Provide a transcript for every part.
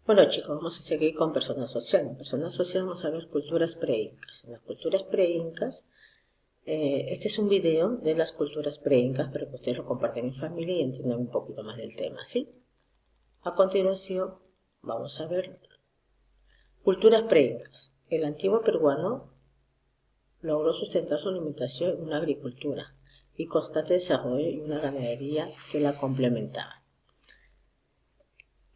Bueno chicos, vamos a seguir con personas sociales. En personas sociales vamos a ver culturas pre-incas. En las culturas pre-incas, este es un video de las culturas pre-incas para que ustedes lo compartan en familia y entiendan un poquito más del tema, ¿sí? A continuación, vamos a ver culturas pre-incas. El antiguo peruano logró sustentar su alimentación en una agricultura y constante desarrollo y una ganadería que la complementaba.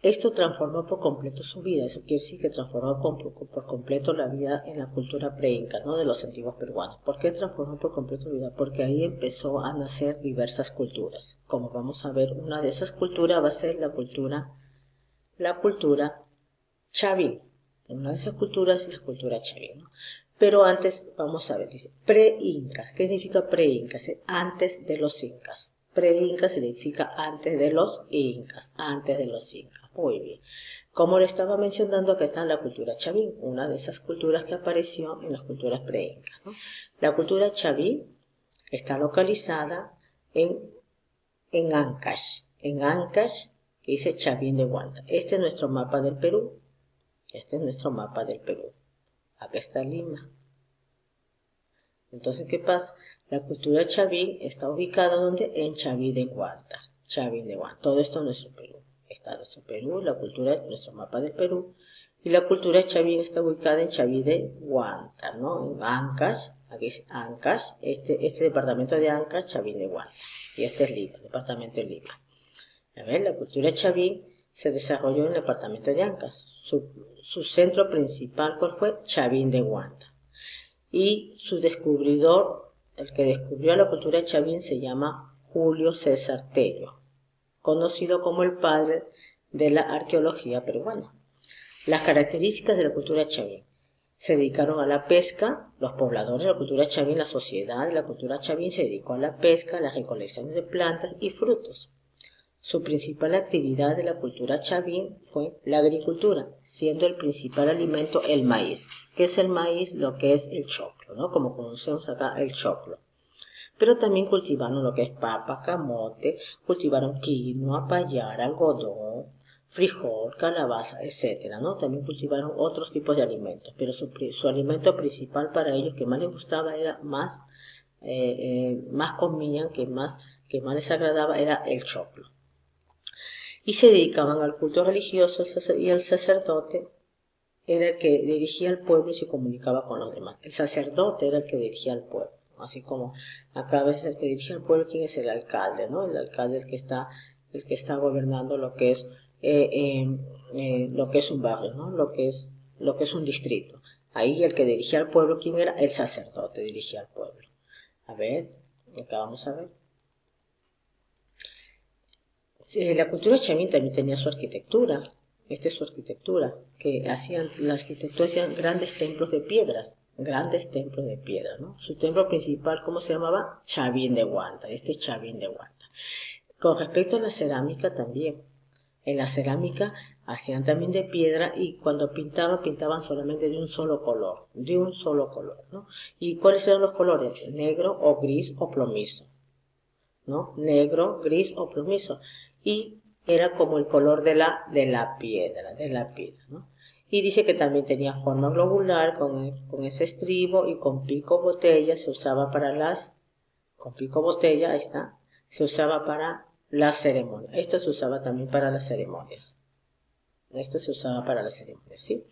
Esto transformó por completo su vida, eso quiere decir que transformó por completo la vida en la cultura pre-inca, ¿no? De los antiguos peruanos. ¿Por qué transformó por completo su vida? Porque ahí empezó a nacer diversas culturas. Como vamos a ver, una de esas culturas va a ser la cultura chaví. Una de esas culturas es la cultura chaví, ¿no? Pero antes, vamos a ver, dice pre-incas. ¿Qué significa pre-incas? Antes de los incas. Pre-incas significa antes de los incas, antes de los incas. Muy bien. Como le estaba mencionando, acá está la cultura chaví, una de esas culturas que apareció en las culturas pre-incas, ¿no? La cultura chaví está localizada en Ancash. En Ancash, que dice Chavín de Huanta. Este es nuestro mapa del Perú. Este es nuestro mapa del Perú. Acá está Lima. Entonces, ¿qué pasa? La cultura chaví está ubicada ¿dónde? En Chaví de Huanta. Chaví de Huanta. Todo esto es nuestro Perú. Está nuestro Perú, la cultura, nuestro mapa del Perú. Y la cultura chaví está ubicada en Chaví de Huanta, ¿no? En Ancash. Aquí es Ancash. Este departamento de Ancash, Chaví de Huanta. Y este es Lima, departamento de Lima. A ver, la cultura chaví se desarrolló en el departamento de Ancash. Su centro principal, ¿cuál fue? Chavín de Huanta. Y su descubridor, el que descubrió la cultura chavín, se llama Julio César Tello, conocido como el padre de la arqueología peruana. Las características de la cultura chavín. Se dedicaron a la pesca, los pobladores de la cultura chavín, la sociedad de la cultura chavín se dedicó a la pesca, a la recolección de plantas y frutos. Su principal actividad de la cultura chavín fue la agricultura, siendo el principal alimento el maíz. ¿Qué es el maíz? Lo que es el choclo, ¿no? Como conocemos acá el choclo. Pero también cultivaron lo que es papa, camote, cultivaron quinoa, payar, algodón, frijol, calabaza, etc., ¿no? También cultivaron otros tipos de alimentos, pero su alimento principal para ellos que más les gustaba era más comían, que más les agradaba era el choclo. Y se dedicaban al culto religioso y el sacerdote era el que dirigía al pueblo y se comunicaba con los demás. El sacerdote era el que dirigía al pueblo, así como acá a veces el que dirige al pueblo, ¿quién es el alcalde? ¿No? El alcalde el que está gobernando lo que es un barrio, ¿no? Lo que es un distrito. Ahí el que dirigía al pueblo, ¿quién era? El sacerdote dirigía al pueblo. A ver, acá vamos a ver. La cultura chavín también tenía su arquitectura. Esta es su arquitectura, la arquitectura hacían grandes templos de piedras, ¿no? Su templo principal, ¿cómo se llamaba? Chavín de Huanta, este es Chavín de Huanta. Con respecto a la cerámica también, en la cerámica hacían también de piedra y cuando pintaban solamente de un solo color, ¿no? ¿Y cuáles eran los colores? Negro o gris o plomizo, ¿no? Negro, gris o plomizo. Y era como el color de la piedra, ¿no? Y dice que también tenía forma globular con ese estribo y con pico botella, con pico botella, ahí está, se usaba para las ceremonias. Esto se usaba también para las ceremonias. ¿Sí?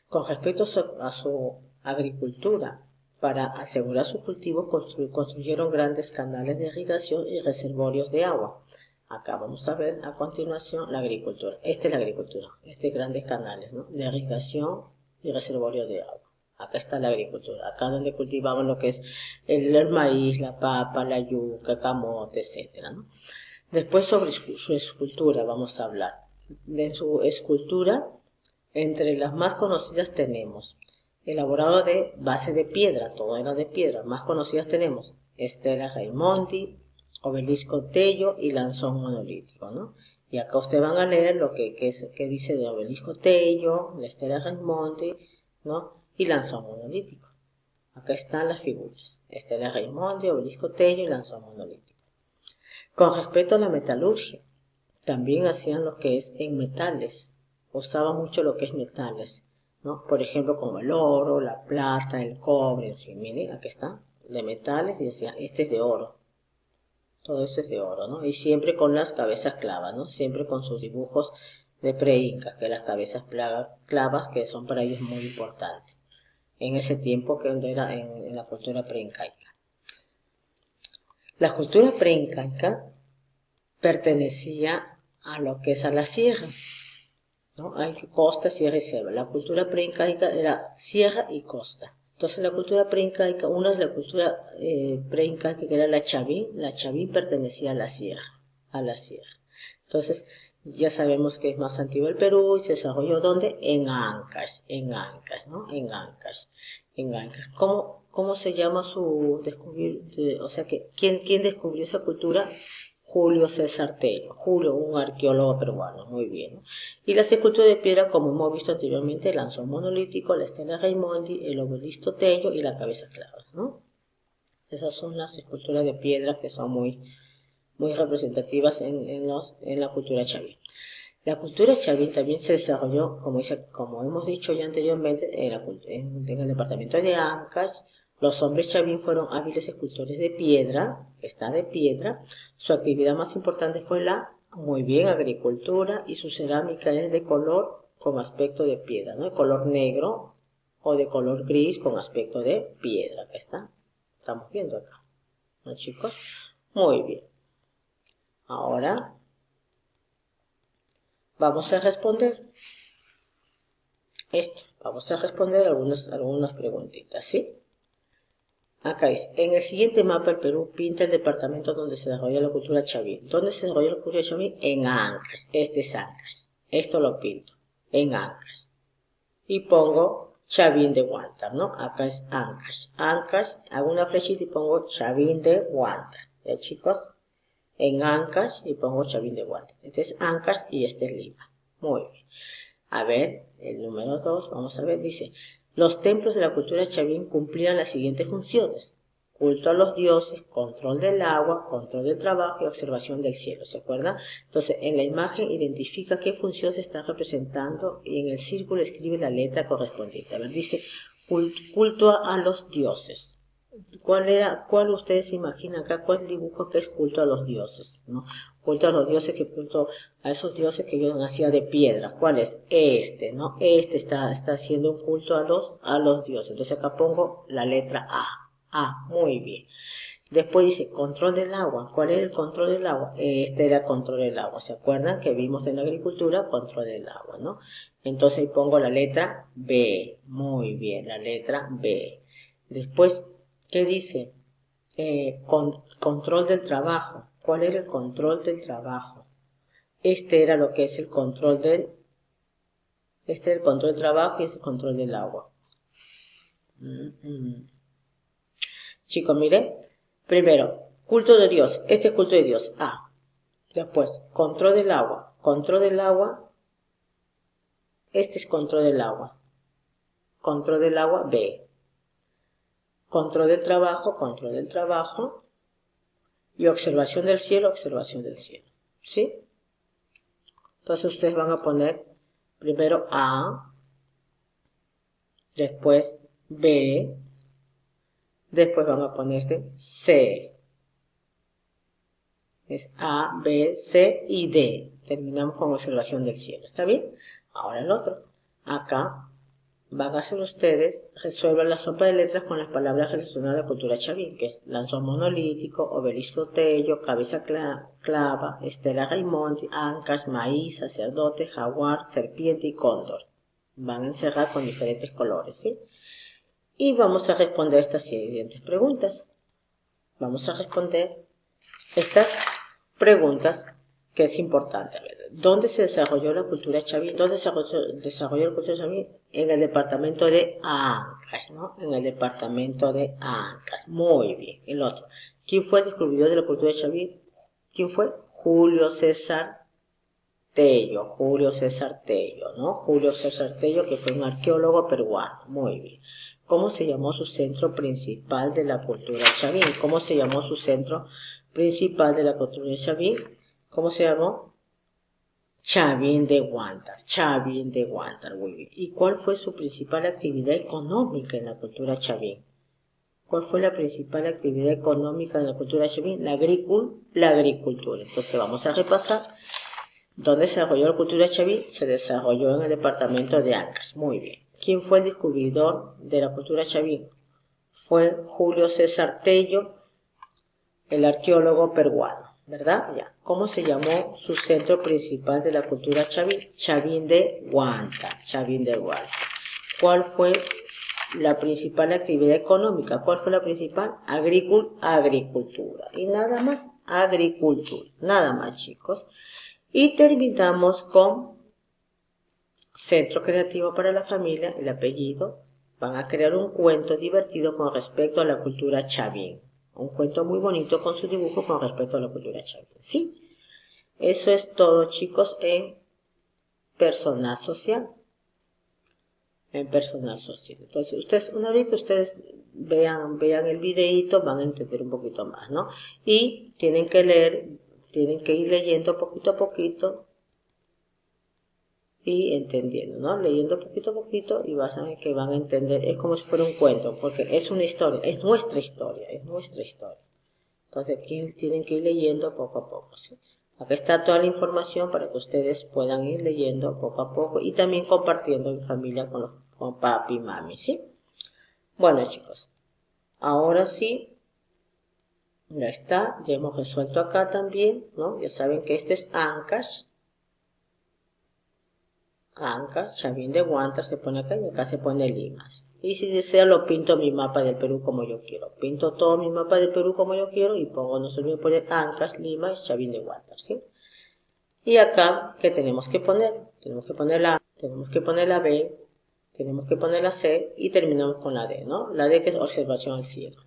Con respecto a su agricultura, para asegurar su cultivo, construyeron grandes canales de irrigación y reservorios de agua. Acá vamos a ver a continuación la agricultura. Esta es la agricultura, grandes canales, ¿no? De irrigación y reservorios de agua. Acá está la agricultura, acá donde cultivaban lo que es el maíz, la papa, la yuca, camote, etc., ¿no? Después sobre su escultura vamos a hablar. De su escultura, entre las más conocidas tenemos elaborado de base de piedra, todo era de piedra. Más conocidas tenemos Estela Raimondi, Obelisco Tello y Lanzón Monolítico, ¿no? Y acá ustedes van a leer lo que dice de Obelisco Tello, la Estela Raimondi, ¿no? Y Lanzón Monolítico. Acá están las figuras, Estela Raimondi, Obelisco Tello y Lanzón Monolítico. Con respecto a la metalurgia, también hacían lo que es en metales, usaba mucho lo que es metales, ¿no? Por ejemplo, como el oro, la plata, el cobre, en fin, miren, aquí está, de metales, y decía, este es de oro. Todo eso es de oro, ¿no? Y siempre con las cabezas clavas, ¿no? Siempre con sus dibujos de pre-incas, que las cabezas clavas, que son para ellos muy importantes. En ese tiempo que era en la cultura pre-incaica. La cultura pre-incaica pertenecía a lo que es a la sierra, ¿no? Hay costa, sierra y selva. La cultura pre-incaica era sierra y costa. Entonces la cultura pre-incaica, una es la cultura pre-incaica que era la chavín pertenecía a la sierra, Entonces ya sabemos que es más antiguo el Perú y se desarrolló ¿dónde? En Ancash, ¿no? En Ancash. ¿Cómo se llama su descubrir? O sea que, ¿quién descubrió esa cultura? Julio César Tello, Julio, un arqueólogo peruano, muy bien, ¿no? Y las esculturas de piedra, como hemos visto anteriormente, el lanzón monolítico, la estela Raimondi, el obelisco Tello y la cabeza clava, ¿no? Esas son las esculturas de piedra que son muy representativas en la cultura chavín. La cultura chavín también se desarrolló, como hemos dicho ya anteriormente, en el departamento de Ancash. Los hombres chavín fueron hábiles escultores de piedra, Su actividad más importante fue muy bien, agricultura, y su cerámica es de color con aspecto de piedra, ¿no? De color negro o de color gris con aspecto de piedra, que estamos viendo acá, ¿no, chicos? Muy bien. Ahora vamos a responder algunas preguntitas, ¿sí? Acá dice, en el siguiente mapa el Perú pinta el departamento donde se desarrolla la cultura chavín. ¿Dónde se desarrolla la cultura chavín? En Ancash. Este es Ancash. Esto lo pinto. En Ancash. Y pongo Chavín de Huántar, ¿no? Acá es Ancash. Ancash, hago una flechita y pongo Chavín de Huántar. ¿Ya, chicos? En Ancash y pongo Chavín de Huántar. Este es Ancash y este es Lima. Muy bien. A ver, el número 2, vamos a ver, dice, los templos de la cultura chavín cumplían las siguientes funciones: culto a los dioses, control del agua, control del trabajo y observación del cielo, ¿se acuerdan? Entonces, en la imagen identifica qué función se está representando y en el círculo escribe la letra correspondiente. A ver, dice, culto a los dioses. ¿Cuál ustedes imaginan acá? ¿Cuál dibujo que es culto a los dioses? ¿No? Culto a los dioses, que culto a esos dioses que yo nacía de piedra. ¿Cuál es? Este, ¿no? Este está haciendo un culto a los dioses. Entonces acá pongo la letra A. A, muy bien. Después dice control del agua. ¿Cuál era el control del agua? Este era control del agua. ¿Se acuerdan que vimos en la agricultura control del agua, ¿no? Entonces ahí pongo la letra B. Muy bien, la letra B. Después, ¿qué dice? Control del trabajo. ¿Cuál era el control del trabajo? Este era lo que es el control del trabajo y este control del agua. Chicos, miren. Primero, culto de Dios. Este es culto de Dios. A. Después, control del agua. Control del agua. Este es control del agua. Control del agua, B. Control del trabajo. Y observación del cielo, ¿sí? Entonces ustedes van a poner primero A, después B, después van a poner C. Es A, B, C y D. Terminamos con observación del cielo, ¿está bien? Ahora el otro. Acá van a hacer ustedes, resuelvan la sopa de letras con las palabras relacionadas a la cultura chavín, que es lanzón monolítico, obelisco Tello, cabeza clava, estela Raimondi, Ancash, maíz, sacerdote, jaguar, serpiente y cóndor. Van a encerrar con diferentes colores, ¿sí? Y vamos a responder estas siguientes preguntas. Vamos a responder estas preguntas que es importante. A ver, ¿dónde se desarrolló la cultura chavín? ¿Dónde se desarrolló la cultura chavín? En el departamento de Ancash, ¿no? En el departamento de Ancash. Muy bien. El otro. ¿Quién fue el descubridor de la cultura chavín? ¿Quién fue? Julio César Tello, ¿no? Julio César Tello, que fue un arqueólogo peruano. Muy bien. ¿Cómo se llamó su centro principal de la cultura chavín? ¿Cómo se llamó su centro principal de la cultura chavín? ¿Cómo se llamó? Chavín de Huántar, Chavín de Huántar, muy bien. ¿Y cuál fue su principal actividad económica en la cultura chavín? ¿Cuál fue la principal actividad económica en la cultura chavín? La agricultura. Entonces vamos a repasar. ¿Dónde se desarrolló la cultura chavín? Se desarrolló en el departamento de Ancash. Muy bien. ¿Quién fue el descubridor de la cultura chavín? Fue Julio César Tello, el arqueólogo peruano, ¿verdad? Ya. ¿Cómo se llamó su centro principal de la cultura chavín? Chavín de Huántar, Chavín de Huántar. ¿Cuál fue la principal actividad económica? ¿Cuál fue la principal? Agricultura. Y nada más, agricultura. Nada más, chicos. Y terminamos con Centro Creativo para la Familia, el apellido. Van a crear un cuento divertido con respecto a la cultura chavín. Un cuento muy bonito con su dibujo con respecto a la cultura chavín. ¿Sí? Eso es todo, chicos, en personal social. En personal social. Entonces, ustedes, una vez que ustedes vean el videíto, van a entender un poquito más, ¿no? Y tienen que leer, tienen que ir leyendo poquito a poquito y entendiendo, ¿no? Leyendo poquito a poquito y vas a ver que van a entender. Es como si fuera un cuento, porque es una historia, es nuestra historia, es nuestra historia. Entonces aquí tienen que ir leyendo poco a poco, ¿sí? Aquí está toda la información para que ustedes puedan ir leyendo poco a poco y también compartiendo en familia con papi y mami, ¿sí? Bueno, chicos, ahora sí, ya está, ya hemos resuelto acá también, ¿no? Ya saben que este es Ancash, Chavín de Huántar se pone acá y acá se pone Limas. Y si desea lo pinto mi mapa del Perú como yo quiero. Pinto todo mi mapa del Perú como yo quiero y pongo, no se olviden poner Ancash, Lima y Chavín de Huántar, ¿sí? Y acá, ¿qué tenemos que poner? Tenemos que poner la A, tenemos que poner la B, tenemos que poner la C y terminamos con la D, ¿no? La D que es observación al cielo.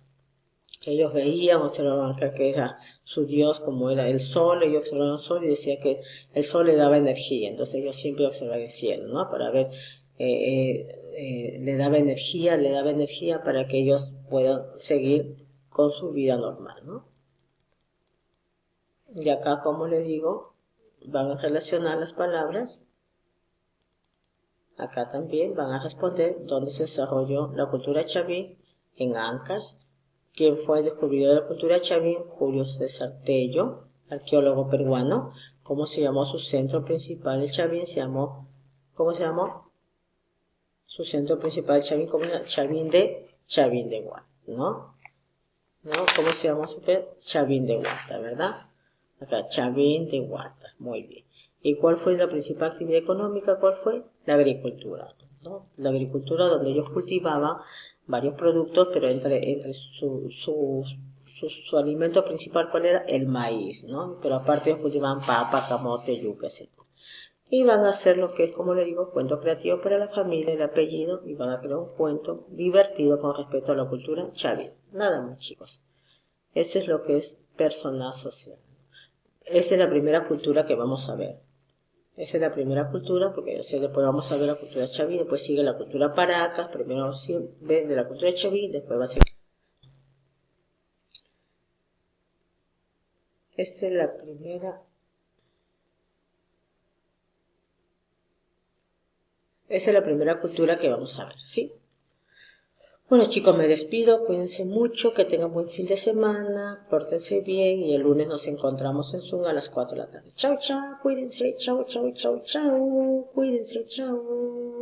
Que ellos veían, observaban que era su Dios, como era el sol, ellos observaban el sol y decía que el sol le daba energía, entonces ellos siempre observaban el cielo, ¿no? Para ver, le daba energía para que ellos puedan seguir con su vida normal, ¿no? Y acá, como les digo, van a relacionar las palabras. Acá también van a responder dónde se desarrolló la cultura chavín en Ancash. ¿Quién fue el descubridor de la cultura chavín? Julio César Tello, arqueólogo peruano. ¿Cómo se llamó su centro principal? El chavín se llamó, ¿cómo se llamó? Su centro principal, el chavín, ¿cómo se llama? Chavín de Huántar, ¿no? ¿No? ¿Cómo se llama su Chavín de Huántar, ¿verdad? Acá, Chavín de Huántar, muy bien. ¿Y cuál fue la principal actividad económica? ¿Cuál fue? La agricultura, ¿no? La agricultura donde ellos cultivaban varios productos, pero entre su alimento principal, ¿cuál era? El maíz, ¿no? Pero aparte ellos cultivaban papa, camote, yuca, etc. Y van a hacer lo que es, como le digo, cuento creativo para la familia, el apellido, y van a crear un cuento divertido con respecto a la cultura chavín. Nada más, chicos. Eso es lo que es personal social. Esa es la primera cultura que vamos a ver. Esa es la primera cultura, porque después vamos a ver la cultura chavín, después sigue la cultura Paracas, primero ve de la cultura chavín, después va a ser. Esta es la primera. Esa es la primera cultura que vamos a ver, ¿sí? Bueno, chicos, me despido, cuídense mucho, que tengan buen fin de semana, pórtense bien y el lunes nos encontramos en Zoom a las 4 de la tarde. Chao, chao, cuídense, chao, chao, chao, chao, cuídense, chao.